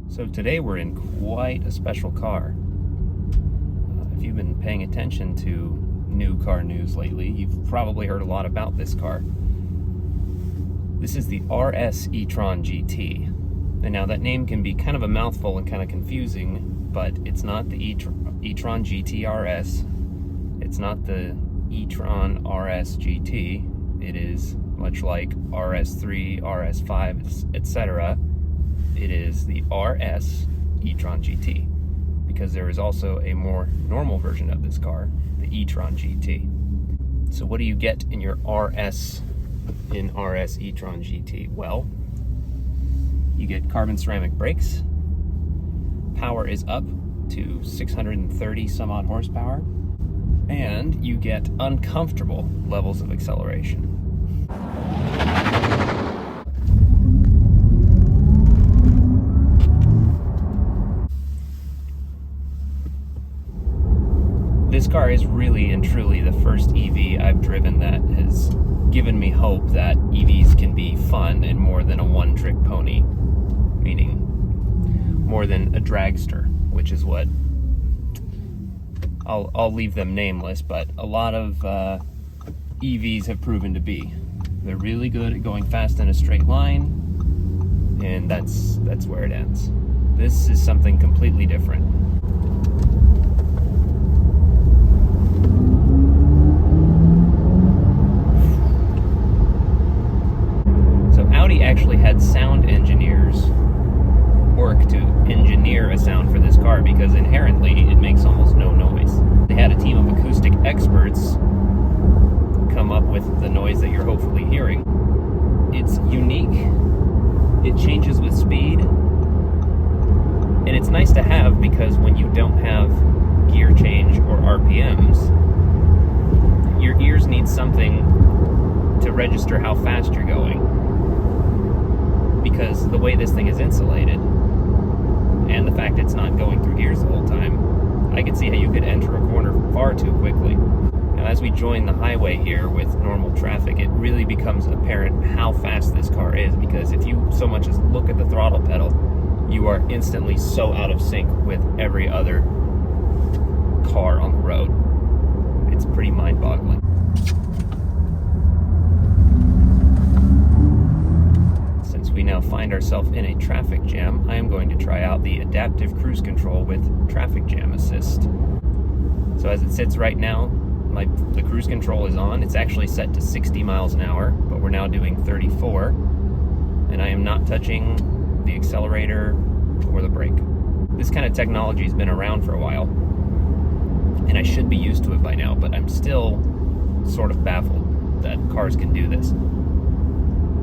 So today we're in quite a special car. If you've been paying attention to new car news lately, you've probably heard a lot about this car. This is the RS E-tron GT. And now that name can be kind of a mouthful and kind of confusing, but it's not the E-tron GT RS. It's not the E-tron RS GT. It is much like RS3, RS5, etc. It is the RS E-tron GT, because there is also a more normal version of this car, the E-tron GT. So what do you get in your RS E-tron GT? Well, you get carbon ceramic brakes, power is up to 630 some odd horsepower, and you get uncomfortable levels of acceleration. This car is really and truly the first EV I've driven that has given me hope that EVs can be fun and more than a one-trick pony, meaning more than a dragster, which is what I'll leave them nameless, but a lot of EVs have proven to be. They're really good at going fast in a straight line, and that's where it ends. This is something completely different. Audi actually had sound engineers work to engineer a sound for this car because inherently it makes almost no noise. They had a team of acoustic experts come up with the noise that you're hopefully hearing. It's unique, it changes with speed, and it's nice to have because when you don't have gear change or RPMs, your ears need something to register how fast you're going. Because the way this thing is insulated and the fact it's not going through gears the whole time, I could see how you could enter a corner far too quickly. Now, as we join the highway here with normal traffic, it really becomes apparent how fast this car is, because if you so much as look at the throttle pedal, you are instantly so out of sync with every other car on the road. It's pretty mind-boggling. We now find ourselves in a traffic jam. I am going to try out the adaptive cruise control with traffic jam assist. So as it sits right now, the cruise control is on. It's actually set to 60 miles an hour, but we're now doing 34, and I am not touching the accelerator or the brake. This kind of technology has been around for a while, and I should be used to it by now, but I'm still sort of baffled that cars can do this.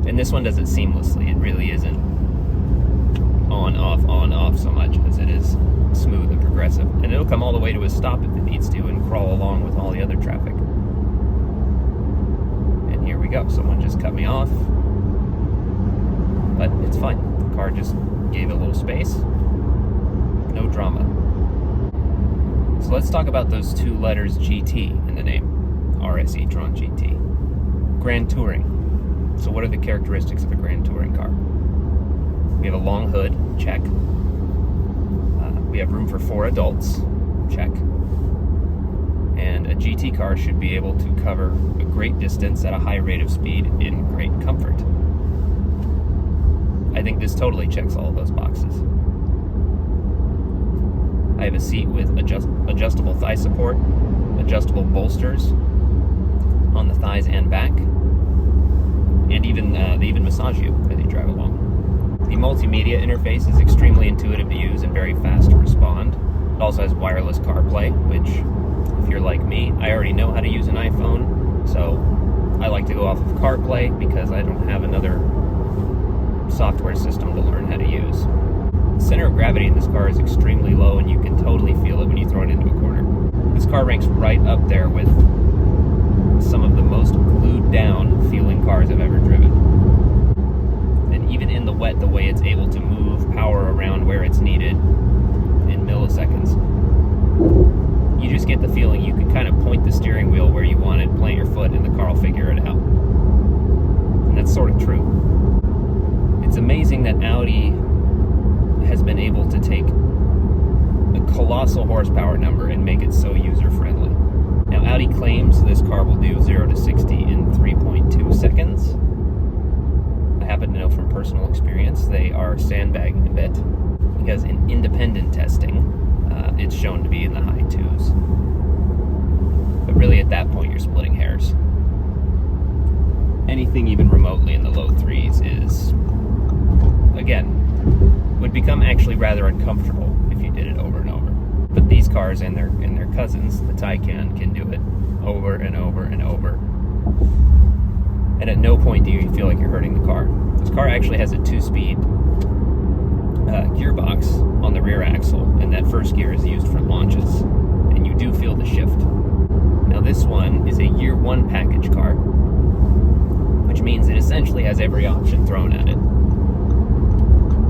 And this one does it seamlessly. It really isn't on, off so much as it is smooth and progressive. And it'll come all the way to a stop if it needs to and crawl along with all the other traffic. And here we go. Someone just cut me off. But it's fine. The car just gave it a little space. No drama. So let's talk about those two letters GT in the name. RS E-tron GT. Grand Touring. So what are the characteristics of a Grand Touring car? We have a long hood, check. We have room for 4 adults, check. And a GT car should be able to cover a great distance at a high rate of speed in great comfort. I think this totally checks all of those boxes. I have a seat with adjustable thigh support, adjustable bolsters on the thighs and back, and they even massage you as you drive along. The multimedia interface is extremely intuitive to use and very fast to respond. It also has wireless CarPlay, which, if you're like me, I already know how to use an iPhone, so I like to go off of CarPlay because I don't have another software system to learn how to use. The center of gravity in this car is extremely low, and you can totally feel it when you throw it into a corner. This car ranks right up there with some of the most glued down feeling cars I've ever driven. And even in the wet, the way it's able to move power around where it's needed in milliseconds, you just get the feeling you can kind of point the steering wheel where you want it, plant your foot, and the car will figure it out. And that's sort of true. It's amazing that Audi has been able muscle horsepower number and make it so user-friendly. Now, Audi claims this car will do 0 to 60 in 3.2 seconds. I happen to know from personal experience they are sandbagging a bit, because in independent testing, it's shown to be in the high 2s. But really, at that point, you're splitting hairs. Anything even remotely in the low 3s is, again, would become actually rather uncomfortable if you did it over and over. But these cars and their cousins, the Taycan, can do it over and over and over. And at no point do you feel like you're hurting the car. This car actually has a 2-speed gearbox on the rear axle, and that first gear is used for launches, and you do feel the shift. Now this one is a year 1 package car, which means it essentially has every option thrown at it.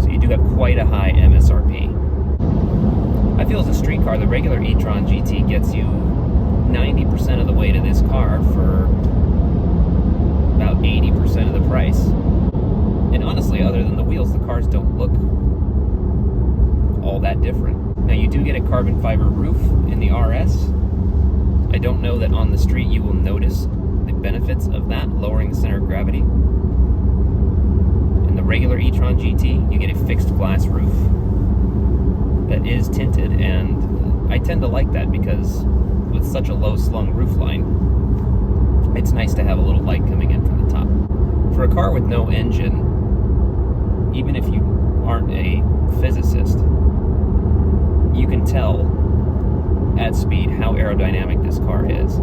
So you do have quite a high MSRP. I feel as a street car, the regular e-tron GT gets you 90% of the way to this car for about 80% of the price. And honestly, other than the wheels, the cars don't look all that different. Now, you do get a carbon fiber roof in the RS. I don't know that on the street you will notice the benefits of that, lowering the center of gravity. In the regular e-tron GT, you get a fixed glass roof that is tinted, and I tend to like that because with such a low slung roof line, it's nice to have a little light coming in from the top. For a car with no engine, even if you aren't a physicist, you can tell at speed how aerodynamic this car is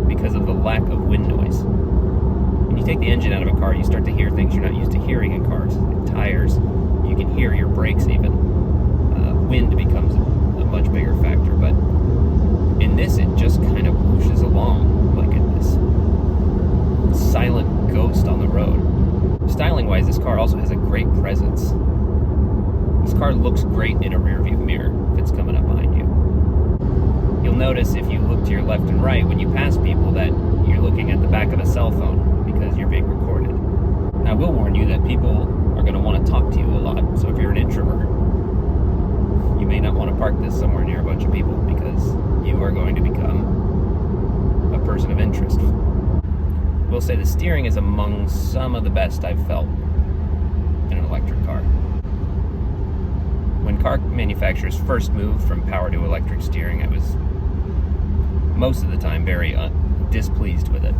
because of the lack of wind noise. When you take the engine out of a car, you start to hear things you're not used to hearing in cars. Like tires, you can hear your brakes even. Wind becomes a much bigger factor, but in this it just kind of whooshes along like this silent ghost on the road. Styling wise, this car also has a great presence. This car looks great in a rear view mirror if it's coming up behind you. You'll notice if you look to your left and right when you pass people that you're looking at the back of a cell phone because you're being recorded. Now, I will warn you that people are going to want to talk to you a lot, so if you're an introvert, you may not want to park this somewhere near a bunch of people because you are going to become a person of interest. I will say the steering is among some of the best I've felt in an electric car. When car manufacturers first moved from power to electric steering, I was most of the time very displeased with it.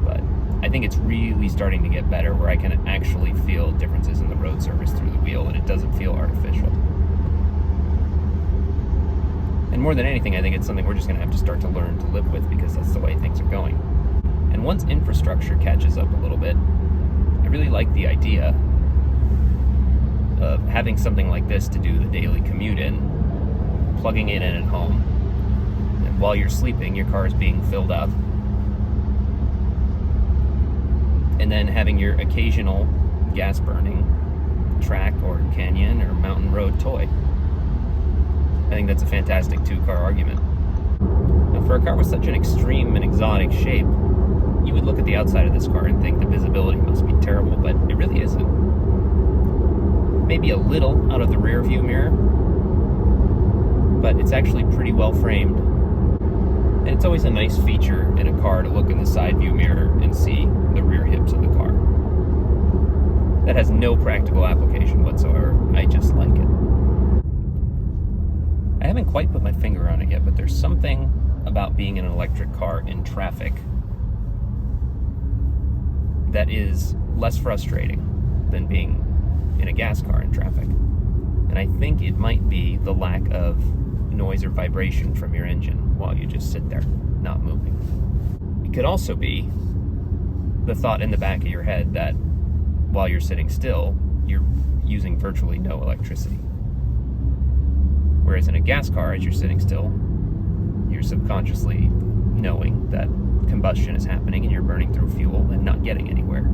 But I think it's really starting to get better where I can actually feel differences in the road surface through the wheel and it doesn't feel artificial. And more than anything, I think it's something we're just going to have to start to learn to live with because that's the way things are going. And once infrastructure catches up a little bit, I really like the idea of having something like this to do the daily commute in, plugging it in at home, and while you're sleeping, your car is being filled up, and then having your occasional gas-burning track or canyon or mountain road toy. I think that's a fantastic two-car argument. Now, for a car with such an extreme and exotic shape, you would look at the outside of this car and think the visibility must be terrible, but it really isn't. Maybe a little out of the rear view mirror, but it's actually pretty well framed. And it's always a nice feature in a car to look in the side view mirror and see the rear hips of the car. That has no practical application whatsoever. I just like it. I haven't quite put my finger on it yet, but there's something about being in an electric car in traffic that is less frustrating than being in a gas car in traffic. And I think it might be the lack of noise or vibration from your engine while you just sit there, not moving. It could also be the thought in the back of your head that while you're sitting still, you're using virtually no electricity. Whereas in a gas car, as you're sitting still, you're subconsciously knowing that combustion is happening and you're burning through fuel and not getting anywhere.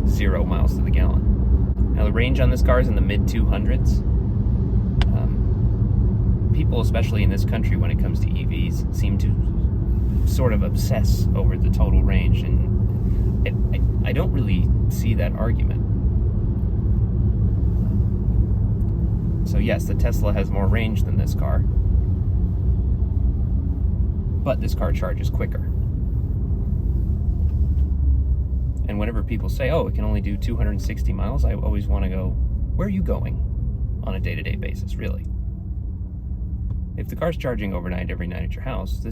0 miles to the gallon. Now the range on this car is in the mid-200s. People, especially in this country when it comes to EVs, seem to sort of obsess over the total range, and I don't really see that argument. So yes, the Tesla has more range than this car, but this car charges quicker. And whenever people say, oh, it can only do 260 miles, I always want to go, where are you going on a day-to-day basis, really? If the car's charging overnight every night at your house,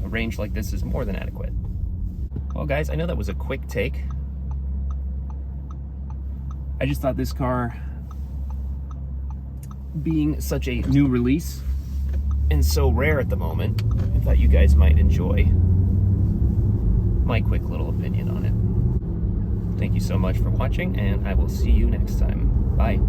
a range like this is more than adequate. Well, guys, I know that was a quick take. I just thought this car, being such a new release and so rare at the moment, I thought you guys might enjoy my quick little opinion on it. Thank you so much for watching, and I will see you next time. Bye.